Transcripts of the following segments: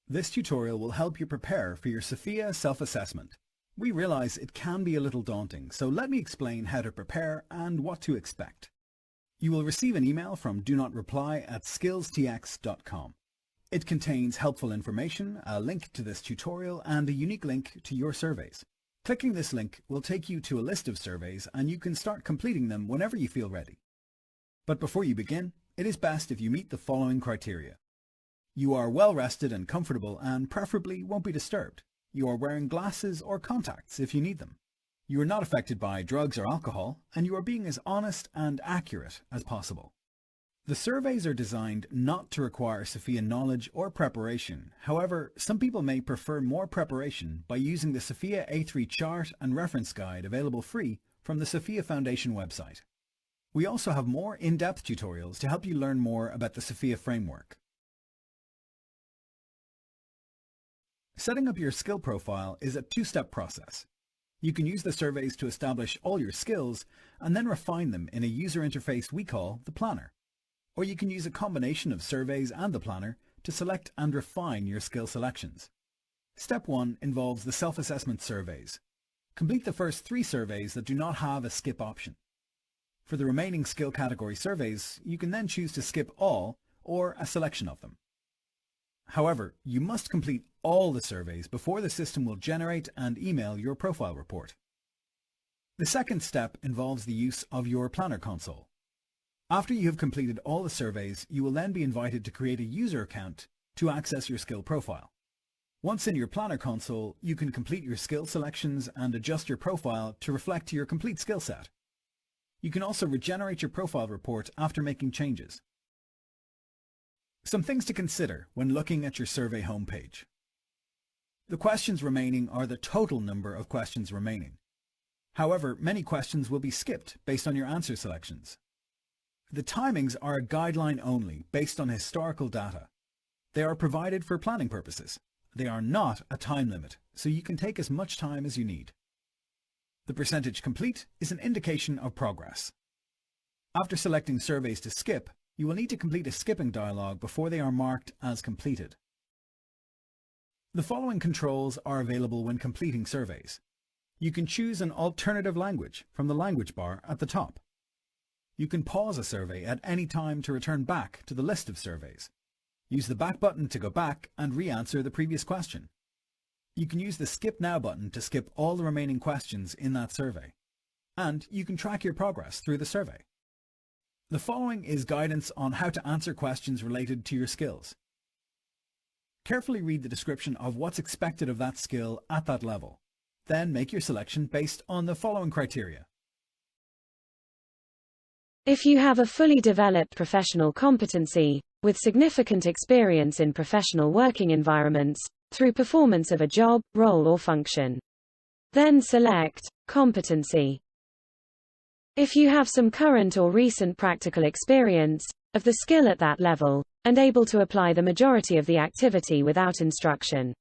This tutorial will help you prepare for your sfia self-assessment. We realize it can be a little daunting, so let me explain how to prepare and what to expect. You will receive an email from donot.reply@skillstx.com. It contains helpful information, a link to this tutorial, and a unique link to your surveys. Clicking this link will take you to a list of surveys and you can start completing them whenever you feel ready. But before you begin, it is best if you meet the following criteria. You are well rested and comfortable and preferably won't be disturbed. You are wearing glasses or contacts if you need them. You are not affected by drugs or alcohol, and you are being as honest and accurate as possible. The surveys are designed not to require sfia knowledge or preparation. However, some people may prefer more preparation by using the sfia A3 chart and reference guide available free from the sfia Foundation website. We also have more in-depth tutorials to help you learn more about the sfia framework. Setting up your skill profile is a two-step process. You can use the surveys to establish all your skills and then refine them in a user interface we call the planner. Or you can use a combination of surveys and the planner to select and refine your skill selections. Step 1 involves the self-assessment surveys. Complete the first 3 surveys that do not have a skip option. For the remaining skill category surveys, you can then choose to skip all or a selection of them. However, you must complete all the surveys before the system will generate and email your profile report. The second step involves the use of your planner console. After you have completed all the surveys, you will then be invited to create a user account to access your skill profile. Once in your planner console, you can complete your skill selections and adjust your profile to reflect your complete skill set. You can also regenerate your profile report after making changes. Some things to consider when looking at your survey homepage. The questions remaining are the total number of questions remaining. However, many questions will be skipped based on your answer selections. The timings are a guideline only based on historical data. They are provided for planning purposes. They are not a time limit, so you can take as much time as you need. The percentage complete is an indication of progress. After selecting surveys to skip, you will need to complete a skipping dialog before they are marked as completed. The following controls are available when completing surveys. You can choose an alternative language from the language bar at the top. You can pause a survey at any time to return back to the list of surveys. Use the back button to go back and re-answer the previous question. You can use the Skip Now button to skip all the remaining questions in that survey. And you can track your progress through the survey. The following is guidance on how to answer questions related to your skills. Carefully read the description of what's expected of that skill at that level. Then make your selection based on the following criteria. If you have a fully developed professional competency, with significant experience in professional working environments, through performance of a job, role or function, then select Competency. If you have some current or recent practical experience of the skill at that level, and able to apply the majority of the activity without instruction,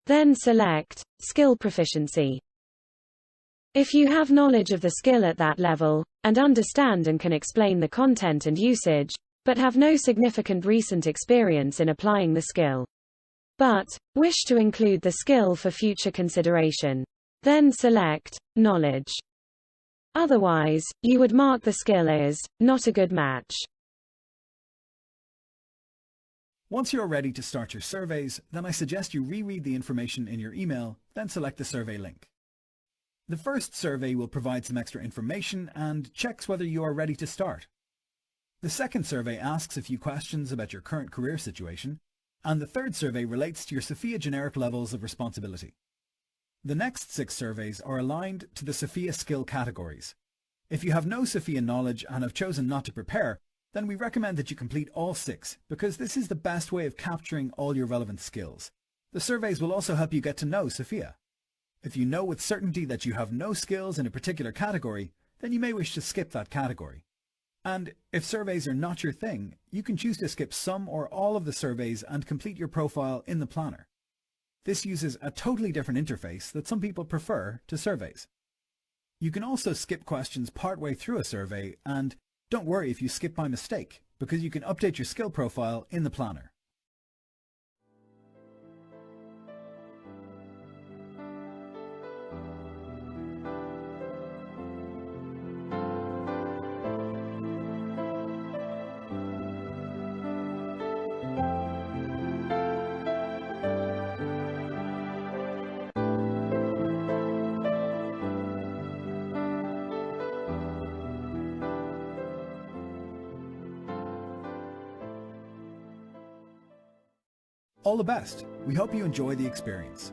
then select Skill Proficiency. If you have knowledge of the skill at that level, and understand and can explain the content and usage, but have no significant recent experience in applying the skill, but wish to include the skill for future consideration, then select Knowledge. Otherwise, you would mark the skill as not a good match. Once you're ready to start your surveys, then I suggest you reread the information in your email, then select the survey link. The first survey will provide some extra information and checks whether you are ready to start. The second survey asks a few questions about your current career situation, and the third survey relates to your sfia generic levels of responsibility. The next 6 surveys are aligned to the sfia skill categories. If you have no sfia knowledge and have chosen not to prepare, then we recommend that you complete all 6 because this is the best way of capturing all your relevant skills. The surveys will also help you get to know sfia. If you know with certainty that you have no skills in a particular category, then you may wish to skip that category. And if surveys are not your thing, you can choose to skip some or all of the surveys and complete your profile in the planner. This uses a totally different interface that some people prefer to surveys. You can also skip questions partway through a survey, and don't worry if you skip by mistake, because you can update your skill profile in the planner. All the best. We hope you enjoy the experience.